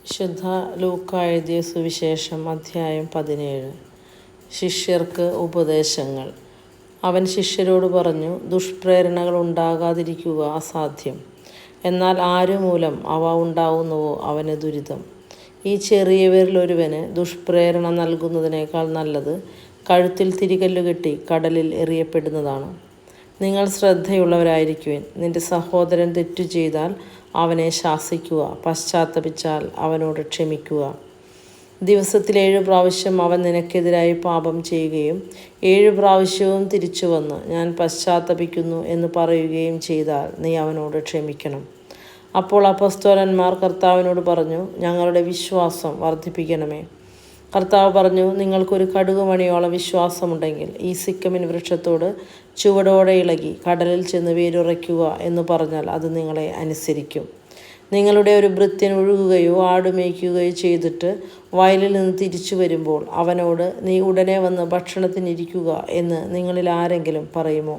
വിശുദ്ധ ലൂക്കാ എഴുതിയ സുവിശേഷം അധ്യായം 17. ശിഷ്യർക്ക് ഉപദേശങ്ങൾ. അവൻ ശിഷ്യരോട് പറഞ്ഞു, ദുഷ്പ്രേരണകൾ ഉണ്ടാകാതിരിക്കുക അസാധ്യം, എന്നാൽ ആരുമൂലം അവ ഉണ്ടാവുന്നുവോ അവന് ദുരിതം. ഈ ചെറിയവരിൽ ഒരുവന് ദുഷ്പ്രേരണ നൽകുന്നതിനേക്കാൾ നല്ലത് കഴുത്തിൽ തിരികല്ല് കെട്ടി കടലിൽ എറിയപ്പെടുന്നതാണ്. നിങ്ങൾ ശ്രദ്ധയുള്ളവരായിരിക്കുവിൻ. നിന്റെ സഹോദരൻ തെറ്റു ചെയ്താൽ അവനെ ശാസിക്കുക, പശ്ചാത്തപിച്ചാൽ അവനോട് ക്ഷമിക്കുക. ദിവസത്തിൽ 7 പ്രാവശ്യം അവൻ നിനക്കെതിരായി പാപം ചെയ്യുകയും 7 പ്രാവശ്യവും തിരിച്ചു വന്ന് ഞാൻ പശ്ചാത്തപിക്കുന്നു എന്ന് പറയുകയും ചെയ്താൽ നീ അവനോട് ക്ഷമിക്കണം. അപ്പോൾ അപ്പോസ്തലന്മാർ കർത്താവിനോട് പറഞ്ഞു, ഞങ്ങളുടെ വിശ്വാസം വർദ്ധിപ്പിക്കണമേ. കർത്താവ് പറഞ്ഞു, നിങ്ങൾക്കൊരു കടുകുമണിയോളം വിശ്വാസമുണ്ടെങ്കിൽ ഈ സിക്കമിൻ വൃക്ഷത്തോട് ചുവടോടെ ഇളകി കടലിൽ ചെന്ന് വേരുറയ്ക്കുക എന്ന് പറഞ്ഞാൽ അത് നിങ്ങളെ അനുസരിക്കും. നിങ്ങളുടെ ഒരു ഭൃത്യൻ ഒഴുകുകയോ ആടുമേയ്ക്കുകയോ ചെയ്തിട്ട് വയലിൽ നിന്ന് തിരിച്ചു വരുമ്പോൾ അവനോട് നീ ഉടനെ വന്ന് ഭക്ഷണത്തിനിരിക്കുക എന്ന് നിങ്ങളിൽ ആരെങ്കിലും പറയുമോ?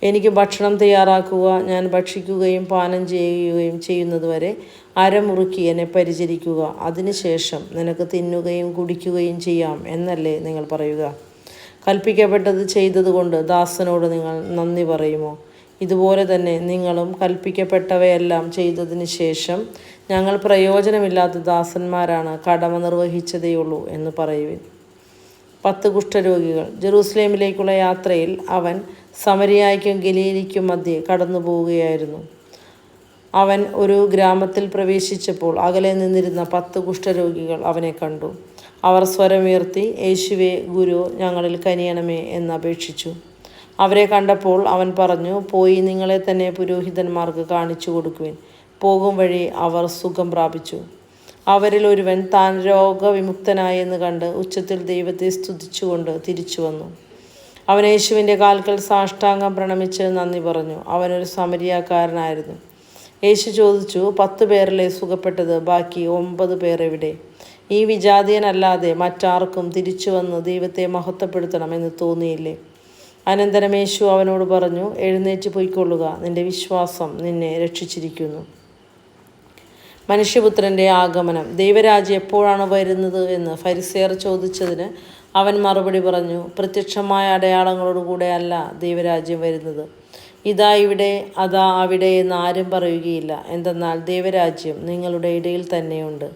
എനിക്ക് ഭക്ഷണം തയ്യാറാക്കുക, ഞാൻ ഭക്ഷിക്കുകയും പാനം ചെയ്യുകയും ചെയ്യുന്നതുവരെ അരമുറുക്കി എന്നെ പരിചരിക്കുക, അതിനുശേഷം നിനക്ക് തിന്നുകയും കുടിക്കുകയും ചെയ്യാം എന്നല്ലേ നിങ്ങൾ പറയുക? കൽപ്പിക്കപ്പെട്ടത് ചെയ്തതുകൊണ്ട് ദാസനോട് നിങ്ങൾ നന്ദി പറയുമോ? ഇതുപോലെ തന്നെ നിങ്ങളും കൽപ്പിക്കപ്പെട്ടവയെല്ലാം ചെയ്തതിന് ശേഷം ഞങ്ങൾ പ്രയോജനമില്ലാത്ത ദാസന്മാരാണ്, കടമ നിർവഹിച്ചതേയുള്ളൂ എന്ന് പറയുവിൻ. 10 കുഷ്ഠരോഗികൾ. ജെറൂസലേമിലേക്കുള്ള യാത്രയിൽ അവൻ സമരിയായ്ക്കും ഗലീലയ്ക്കും മധ്യേ കടന്നു പോവുകയായിരുന്നു. അവൻ ഒരു ഗ്രാമത്തിൽ പ്രവേശിച്ചപ്പോൾ അകലെ നിന്നിരുന്ന 10 കുഷ്ഠരോഗികൾ അവനെ കണ്ടു. അവർ സ്വരമുയർത്തി, യേശുവേ, ഗുരു, ഞങ്ങളിൽ കനിയണമേ എന്നപേക്ഷിച്ചു. അവരെ കണ്ടപ്പോൾ അവൻ പറഞ്ഞു, പോയി നിങ്ങളെ തന്നെ പുരോഹിതന്മാർക്ക് കാണിച്ചു കൊടുക്കുവിൻ. പോകും വഴി അവർ സുഖം പ്രാപിച്ചു. അവരിൽ ഒരുവൻ താൻ രോഗവിമുക്തനായെന്ന് കണ്ട് ഉച്ചത്തിൽ ദൈവത്തെ സ്തുതിച്ചുകൊണ്ട് തിരിച്ചു വന്നു. അവൻ യേശുവിൻ്റെ കാൽക്കൽ സാഷ്ടാംഗം പ്രണമിച്ച് നന്ദി പറഞ്ഞു. അവനൊരു സമരിയാക്കാരനായിരുന്നു. യേശു ചോദിച്ചു, 10 പേരല്ലേ സുഖപ്പെട്ടത്, ബാക്കി 9 പേർ എവിടെ? ഈ വിജാതീയനല്ലാതെ മറ്റാർക്കും തിരിച്ചു വന്ന് ദൈവത്തെ മഹത്വപ്പെടുത്തണമെന്ന് തോന്നിയില്ലേ? അനന്തരം യേശു അവനോട് പറഞ്ഞു, എഴുന്നേറ്റ് പൊയ്ക്കൊള്ളുക, നിന്റെ വിശ്വാസം നിന്നെ രക്ഷിച്ചിരിക്കുന്നു. മനുഷ്യപുത്രൻ്റെ ആഗമനം. ദൈവരാജ്യം എപ്പോഴാണ് വരുന്നത് എന്ന് ഫരിസേയർ ചോദിച്ചതിന് അവൻ മറുപടി പറഞ്ഞു, പ്രത്യക്ഷമായ അടയാളങ്ങളോടുകൂടെ അല്ല ദൈവരാജ്യം വരുന്നത്. ഇതാ ഇവിടെ, അതാ അവിടെ എന്ന് ആരും പറയുകയില്ല. എന്തെന്നാൽ ദൈവരാജ്യം നിങ്ങളുടെ ഇടയിൽ തന്നെയുണ്ട്.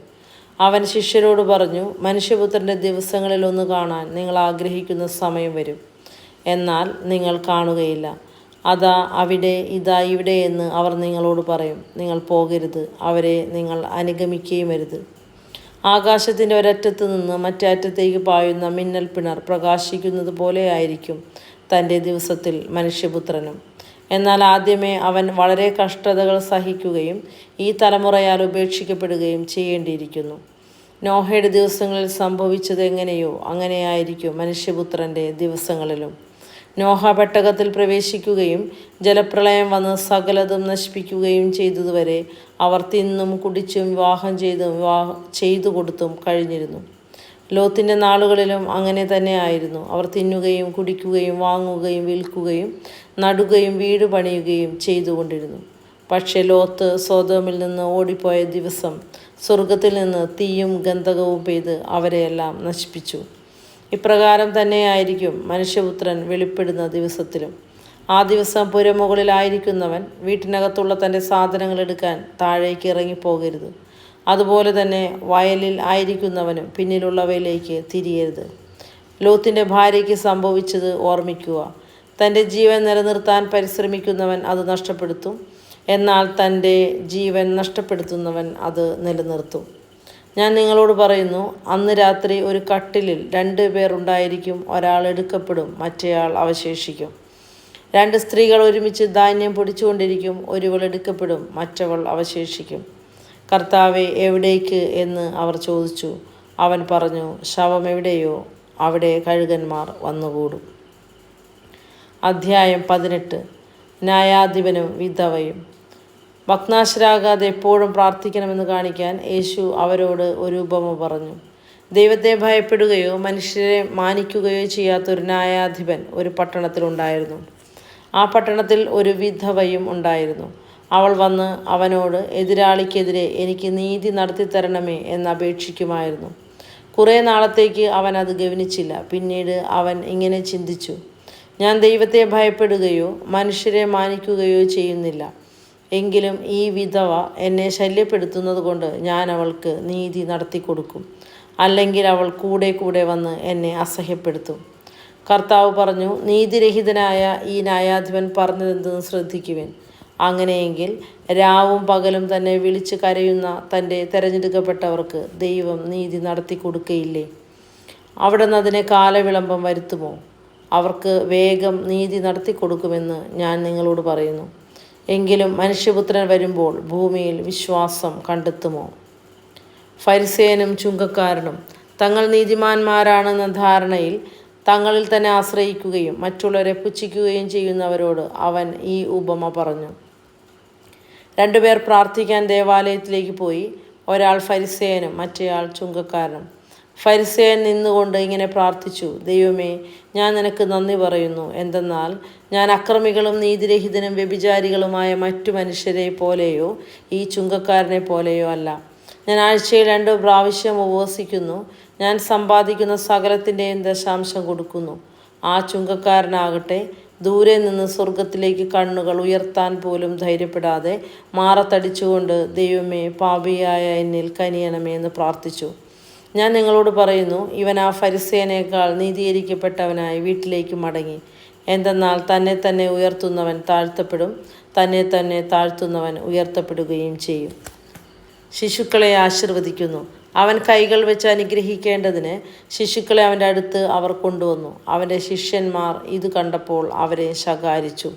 അവൻ ശിഷ്യരോട് പറഞ്ഞു, മനുഷ്യപുത്രൻ്റെ ദിവസങ്ങളിൽ ഒന്ന് കാണാൻ നിങ്ങൾ ആഗ്രഹിക്കുന്ന സമയം വരും, എന്നാൽ നിങ്ങൾ കാണുകയില്ല. അതാ അവിടെ, ഇതാ ഇവിടെ എന്ന് അവർ നിങ്ങളോട് പറയും. നിങ്ങൾ പോകരുത്, അവരെ നിങ്ങൾ അനുഗമിക്കുകയും അരുത്. ആകാശത്തിൻ്റെ ഒരറ്റത്ത് നിന്ന് മറ്റേ അറ്റത്തേക്ക് പായുന്ന മിന്നൽ പിണർ പ്രകാശിക്കുന്നത് പോലെ ആയിരിക്കും തൻ്റെ ദിവസത്തിൽ മനുഷ്യപുത്രനും. എന്നാൽ ആദ്യമേ അവൻ വളരെ കഷ്ടതകൾ സഹിക്കുകയും ഈ തലമുറയാൽ ഉപേക്ഷിക്കപ്പെടുകയും ചെയ്യേണ്ടിയിരിക്കുന്നു. നോഹയുടെ ദിവസങ്ങളിൽ സംഭവിച്ചത് എങ്ങനെയോ അങ്ങനെയായിരിക്കും മനുഷ്യപുത്രൻ്റെ ദിവസങ്ങളിലും. നോഹ പെട്ടകത്തിൽ പ്രവേശിക്കുകയും ജലപ്രളയം വന്ന് സകലതും നശിപ്പിക്കുകയും ചെയ്തതുവരെ അവർ തിന്നും കുടിച്ചും വിവാഹം ചെയ്തു കൊടുത്തും കഴിഞ്ഞിരുന്നു. ലോത്തിൻ്റെ നാളുകളിലും അങ്ങനെ തന്നെ ആയിരുന്നു. അവർ തിന്നുകയും കുടിക്കുകയും വാങ്ങുകയും വിൽക്കുകയും നടുകയും വീട് പണിയുകയും ചെയ്തുകൊണ്ടിരുന്നു. പക്ഷേ ലോത്ത് സോദോമിൽ നിന്ന് ഓടിപ്പോയ ദിവസം സ്വർഗത്തിൽ നിന്ന് തീയും ഗന്ധകവും പെയ്ത് അവരെയെല്ലാം നശിപ്പിച്ചു. ഇപ്രകാരം തന്നെയായിരിക്കും മനുഷ്യപുത്രൻ വെളിപ്പെടുന്ന ദിവസത്തിലും. ആ ദിവസം പുരമുകളിലായിരിക്കുന്നവൻ വീട്ടിനകത്തുള്ള തൻ്റെ സാധനങ്ങൾ എടുക്കാൻ താഴേക്ക് ഇറങ്ങിപ്പോകരുത്. അതുപോലെ തന്നെ വയലിൽ ആയിരിക്കുന്നവനും പിന്നിലുള്ളവയിലേക്ക് തിരിയരുത്. ലോത്തിൻ്റെ ഭാര്യയ്ക്ക് സംഭവിച്ചത് ഓർമ്മിക്കുക. തൻ്റെ ജീവൻ നിലനിർത്താൻ പരിശ്രമിക്കുന്നവൻ അത് നഷ്ടപ്പെടുത്തും, എന്നാൽ തൻ്റെ ജീവൻ നഷ്ടപ്പെടുത്തുന്നവൻ അത് നിലനിർത്തും. ഞാൻ നിങ്ങളോട് പറയുന്നു, അന്ന് രാത്രി ഒരു കട്ടിലിൽ 2 പേർ ഉണ്ടായിരിക്കും. ഒരാൾ എടുക്കപ്പെടും, മറ്റേയാൾ അവശേഷിക്കും. 2 സ്ത്രീകൾ ഒരുമിച്ച് ധാന്യം പൊടിച്ചുകൊണ്ടിരിക്കും. ഒരുവൾ എടുക്കപ്പെടും, മറ്റവൾ അവശേഷിക്കും. കർത്താവേ, എവിടേക്ക് എന്ന് അവർ ചോദിച്ചു. അവൻ പറഞ്ഞു, ശവം എവിടെയോ അവിടെ കഴുകന്മാർ വന്നുകൂടും. അധ്യായം 18. ന്യായാധിപനും വിധവയും. ഭഗ്നാശരാകാതെ എപ്പോഴും പ്രാർത്ഥിക്കണമെന്ന് കാണിക്കാൻ യേശു അവരോട് ഒരു ഉപമ പറഞ്ഞു. ദൈവത്തെ ഭയപ്പെടുകയോ മനുഷ്യരെ മാനിക്കുകയോ ചെയ്യാത്തൊരു ന്യായാധിപൻ ഒരു പട്ടണത്തിലുണ്ടായിരുന്നു. ആ പട്ടണത്തിൽ ഒരു വിധവയും ഉണ്ടായിരുന്നു. അവൾ വന്ന് അവനോട് എതിരാളിക്കെതിരെ എനിക്ക് നീതി നടത്തിത്തരണമേ എന്നപേക്ഷിക്കുമായിരുന്നു. കുറേ നാളത്തേക്ക് അവൻ അത് ഗവനിച്ചില്ല. പിന്നീട് അവൻ ഇങ്ങനെ ചിന്തിച്ചു, ഞാൻ ദൈവത്തെ ഭയപ്പെടുകയോ മനുഷ്യരെ മാനിക്കുകയോ ചെയ്യുന്നില്ല. എങ്കിലും ഈ വിധവ എന്നെ ശല്യപ്പെടുത്തുന്നത് കൊണ്ട് ഞാൻ അവൾക്ക് നീതി നടത്തിക്കൊടുക്കും. അല്ലെങ്കിൽ അവൾ കൂടെ കൂടെ വന്ന് എന്നെ അസഹ്യപ്പെടുത്തും. കർത്താവ് പറഞ്ഞു, നീതിരഹിതനായ ഈ ന്യായാധിപൻ പറഞ്ഞതെന്തെന്ന് ശ്രദ്ധിക്കുവിൻ. അങ്ങനെയെങ്കിൽ രാവും പകലും തന്നെ വിളിച്ച് കരയുന്ന തൻ്റെ തിരഞ്ഞെടുക്കപ്പെട്ടവർക്ക് ദൈവം നീതി നടത്തി കൊടുക്കയില്ലേ? അവിടുന്ന് അതിനെ കാലവിളംബം വരുത്തുമോ? അവർക്ക് വേഗം നീതി നടത്തി കൊടുക്കുമെന്ന് ഞാൻ നിങ്ങളോട് പറയുന്നു. എങ്കിലും മനുഷ്യപുത്രൻ വരുമ്പോൾ ഭൂമിയിൽ വിശ്വാസം കണ്ടെത്തുമോ? ഫരിസേയനും ചുങ്കക്കാരനും തങ്ങൾ നീതിമാന്മാരാണെന്ന ധാരണയിൽ തങ്ങളിൽ തന്നെ ആശ്രയിക്കുകയും മറ്റുള്ളവരെ പുച്ഛിക്കുകയും ചെയ്യുന്നവരോട് അവൻ ഈ ഉപമ പറഞ്ഞു. രണ്ടുപേർ പ്രാർത്ഥിക്കാൻ ദേവാലയത്തിലേക്ക് പോയി. ഒരാൾ ഫരിസേയനും മറ്റേയാൾ ചുങ്കക്കാരനും. ഫരിസേയൻ നിന്നുകൊണ്ട് ഇങ്ങനെ പ്രാർത്ഥിച്ചു, ദൈവമേ, ഞാൻ നിനക്ക് നന്ദി പറയുന്നു. എന്തെന്നാൽ ഞാൻ അക്രമികളും നീതിരഹിതനും വ്യഭിചാരികളുമായ മറ്റു മനുഷ്യരെ പോലെയോ ഈ ചുങ്കക്കാരനെ പോലെയോ അല്ല. ഞാൻ ആഴ്ചയിൽ 2 പ്രാവശ്യം ഉപവസിക്കുന്നു. ഞാൻ സമ്പാദിക്കുന്ന സകലത്തിൻ്റെയും ദശാംശം കൊടുക്കുന്നു. ആ ചുങ്കക്കാരനാകട്ടെ ദൂരെ നിന്ന് സ്വർഗത്തിലേക്ക് കണ്ണുകൾ ഉയർത്താൻ പോലും ധൈര്യപ്പെടാതെ മാറത്തടിച്ചുകൊണ്ട്, ദൈവമേ, പാപിയായ എന്നിൽ കനിയണമേ എന്ന് പ്രാർത്ഥിച്ചു. ഞാൻ നിങ്ങളോട് പറയുന്നു, ഇവൻ ആ ഫരിസേയനേക്കാൾ നീതീകരിക്കപ്പെട്ടവനായി വീട്ടിലേക്ക് മടങ്ങി. എന്തെന്നാൽ തന്നെ തന്നെ ഉയർത്തുന്നവൻ താഴ്ത്തപ്പെടും, തന്നെ തന്നെ താഴ്ത്തുന്നവൻ ഉയർത്തപ്പെടുകയും ചെയ്യും. ശിശുക്കളെ ആശീർവദിക്കുന്നു. അവൻ കൈകൾ വെച്ച് അനുഗ്രഹിക്കേണ്ടതിന് ശിശുക്കളെ അവൻ്റെ അടുത്ത് അവർ കൊണ്ടുവന്നു. അവൻ്റെ ശിഷ്യന്മാർ ഇത് കണ്ടപ്പോൾ അവരെ ശകാരിച്ചു.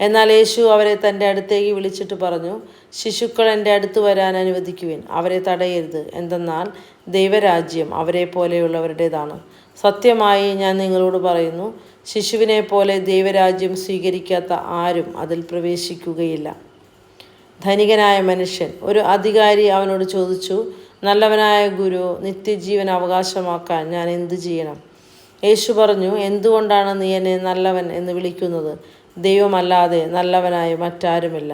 എന്നാൽ യേശു അവരെ തൻ്റെ അടുത്തേക്ക് വിളിച്ചിട്ട് പറഞ്ഞു, ശിശുക്കൾ എൻ്റെ അടുത്ത് വരാൻ അനുവദിക്കുവിൻ, അവരെ തടയരുത്. എന്തെന്നാൽ ദൈവരാജ്യം അവരെ പോലെയുള്ളവരുടേതാണ്. സത്യമായി ഞാൻ നിങ്ങളോട് പറയുന്നു, ശിശുവിനെ പോലെ ദൈവരാജ്യം സ്വീകരിക്കാത്ത ആരും അതിൽ പ്രവേശിക്കുകയില്ല. ധനികനായ മനുഷ്യൻ ഒരു അധികാരി അവനോട് ചോദിച്ചു, നല്ലവനായ ഗുരു, നിത്യജീവൻ അവകാശമാക്കാൻ ഞാൻ എന്തു ചെയ്യണം? യേശു പറഞ്ഞു, എന്തുകൊണ്ടാണ് നീ എന്നെ നല്ലവൻ എന്ന് വിളിക്കുന്നത്? ദൈവമല്ലാതെ നല്ലവനായ മറ്റാരുമില്ല.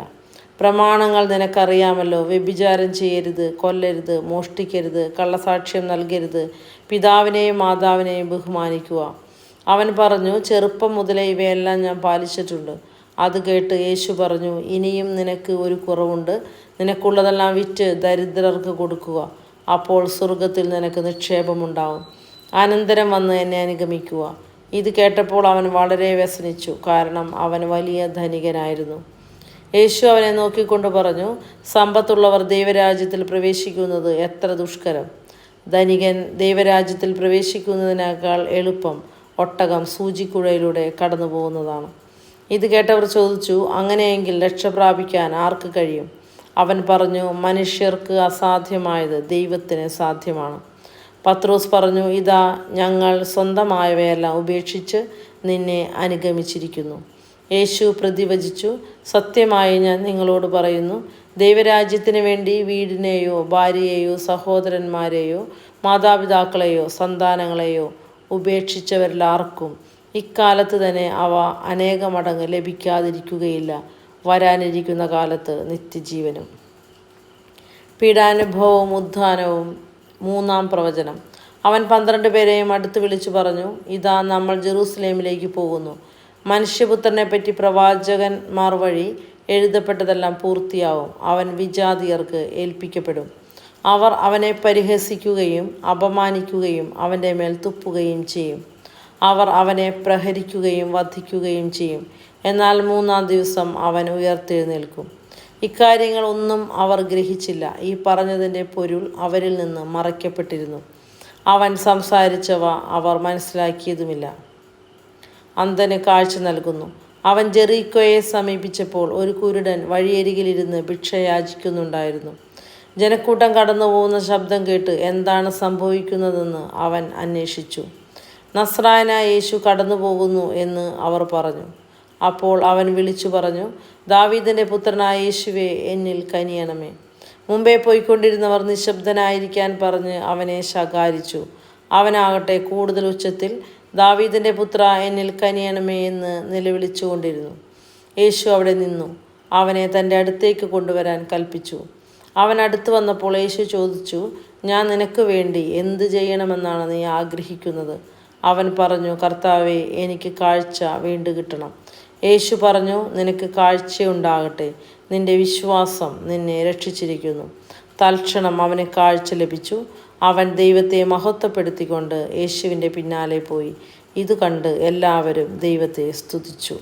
പ്രമാണങ്ങൾ നിനക്കറിയാമല്ലോ. വ്യഭിചാരം ചെയ്യരുത്, കൊല്ലരുത്, മോഷ്ടിക്കരുത്, കള്ളസാക്ഷ്യം നൽകരുത്, പിതാവിനെയും മാതാവിനെയും ബഹുമാനിക്കുക. അവൻ പറഞ്ഞു, ചെറുപ്പം മുതലേ ഇവയെല്ലാം ഞാൻ പാലിച്ചിട്ടുണ്ട്. അത് കേട്ട് യേശു പറഞ്ഞു, ഇനിയും നിനക്ക് ഒരു കുറവുണ്ട്. നിനക്കുള്ളതെല്ലാം വിറ്റ് ദരിദ്രർക്ക് കൊടുക്കുക. അപ്പോൾ സ്വർഗത്തിൽ നിനക്ക് നിക്ഷേപമുണ്ടാവും. അനന്തരം വന്ന് എന്നെ അനുഗമിക്കുക. ഇത് കേട്ടപ്പോൾ അവൻ വളരെ വ്യസനിച്ചു, കാരണം അവൻ വലിയ ധനികനായിരുന്നു. യേശു അവനെ നോക്കിക്കൊണ്ട് പറഞ്ഞു, സമ്പത്തുള്ളവർ ദൈവരാജ്യത്തിൽ പ്രവേശിക്കുന്നത് എത്ര ദുഷ്കരം! ധനികൻ ദൈവരാജ്യത്തിൽ പ്രവേശിക്കുന്നതിനേക്കാൾ എളുപ്പം ഒട്ടകം സൂചിക്കുഴയിലൂടെ കടന്നു പോകുന്നതാണ്. ഇത് കേട്ടവർ ചോദിച്ചു, അങ്ങനെയെങ്കിൽ രക്ഷ പ്രാപിക്കാൻ ആർക്ക് കഴിയും? അവൻ പറഞ്ഞു, മനുഷ്യർക്ക് അസാധ്യമായത് ദൈവത്തിന് സാധ്യമാണ്. പത്രോസ് പറഞ്ഞു, ഇതാ, ഞങ്ങൾ സ്വന്തമായവയെല്ലാം ഉപേക്ഷിച്ച് നിന്നെ അനുഗമിച്ചിരിക്കുന്നു. യേശു പ്രതിവചിച്ചു, സത്യമായി ഞാൻ നിങ്ങളോട് പറയുന്നു, ദൈവരാജ്യത്തിന് വേണ്ടി വീടിനെയോ ഭാര്യയെയോ സഹോദരന്മാരെയോ മാതാപിതാക്കളെയോ സന്താനങ്ങളെയോ ഉപേക്ഷിച്ചവരിലാർക്കും ഇക്കാലത്ത് തന്നെ അവ അനേകമടങ്ങ് ലഭിക്കാതിരിക്കുകയില്ല. വരാനിരിക്കുന്ന കാലത്ത് നിത്യജീവനും. പീഡാനുഭവവും ഉത്ഥാനവും. 3-ാം പ്രവചനം. അവൻ 12 പേരെയും അടുത്ത് വിളിച്ചു പറഞ്ഞു, ഇതാ, നമ്മൾ ജെറൂസലേമിലേക്ക് പോകുന്നു. മനുഷ്യപുത്രനെപ്പറ്റി പ്രവാചകന്മാർ വഴി എഴുതപ്പെട്ടതെല്ലാം പൂർത്തിയാവും. അവൻ വിജാതിയർക്ക് ഏൽപ്പിക്കപ്പെടും. അവർ അവനെ പരിഹസിക്കുകയും അപമാനിക്കുകയും അവൻ്റെ മേൽ തുപ്പുകയും ചെയ്യും. അവർ അവനെ പ്രഹരിക്കുകയും വധിക്കുകയും ചെയ്യും. എന്നാൽ 3-ാം ദിവസം അവൻ ഉയർത്തെഴുന്നേൽക്കും. ഇക്കാര്യങ്ങളൊന്നും അവർ ഗ്രഹിച്ചില്ല. ഈ പറഞ്ഞതിൻ്റെ പൊരുൾ അവരിൽ നിന്ന് മറയ്ക്കപ്പെട്ടിരുന്നു. അവൻ സംസാരിച്ചവ അവർ മനസ്സിലാക്കിയതുമില്ല. അന്ധന് കാഴ്ച നൽകുന്നു. അവൻ ജെറീക്കോയെ സമീപിച്ചപ്പോൾ ഒരു കുരുടൻ വഴിയരികിലിരുന്ന് ഭിക്ഷ യാചിക്കുന്നുണ്ടായിരുന്നു. ജനക്കൂട്ടം കടന്നു പോകുന്ന ശബ്ദം കേട്ട് എന്താണ് സംഭവിക്കുന്നതെന്ന് അവൻ അന്വേഷിച്ചു. നസ്രായനായ യേശു കടന്നു പോകുന്നു എന്ന് അവർ പറഞ്ഞു. അപ്പോൾ അവൻ വിളിച്ചു പറഞ്ഞു, ദാവീദിൻ്റെ പുത്രനായ യേശുവേ, എന്നിൽ കനിയണമേ. മുമ്പേ പോയിക്കൊണ്ടിരുന്നവർ നിശബ്ദനായിരിക്കാൻ പറഞ്ഞ് അവനെ ശകാരിച്ചു. അവനാകട്ടെ കൂടുതൽ ഉച്ചത്തിൽ, ദാവീദിൻ്റെ പുത്ര, എന്നിൽ കനിയണമേ എന്ന് നിലവിളിച്ചുകൊണ്ടിരുന്നു. യേശു അവിടെ നിന്നു. അവനെ തൻ്റെ അടുത്തേക്ക് കൊണ്ടുവരാൻ കൽപ്പിച്ചു. അവൻ അടുത്ത് വന്നപ്പോൾ യേശു ചോദിച്ചു, ഞാൻ നിനക്ക് വേണ്ടി എന്ത് ചെയ്യണമെന്നാണ് നീ ആഗ്രഹിക്കുന്നത്? അവൻ പറഞ്ഞു, കർത്താവേ, എനിക്ക് കാഴ്ച വീണ്ടുകിട്ടണം. യേശു പറഞ്ഞു, നിനക്ക് കാഴ്ചയുണ്ടാകട്ടെ, നിന്റെ വിശ്വാസം നിന്നെ രക്ഷിച്ചിരിക്കുന്നു. തൽക്ഷണം അവന് കാഴ്ച ലഭിച്ചു. അവൻ ദൈവത്തെ മഹത്വപ്പെടുത്തിക്കൊണ്ട് യേശുവിൻ്റെ പിന്നാലെ പോയി. ഇത് കണ്ട് എല്ലാവരും ദൈവത്തെ സ്തുതിച്ചു.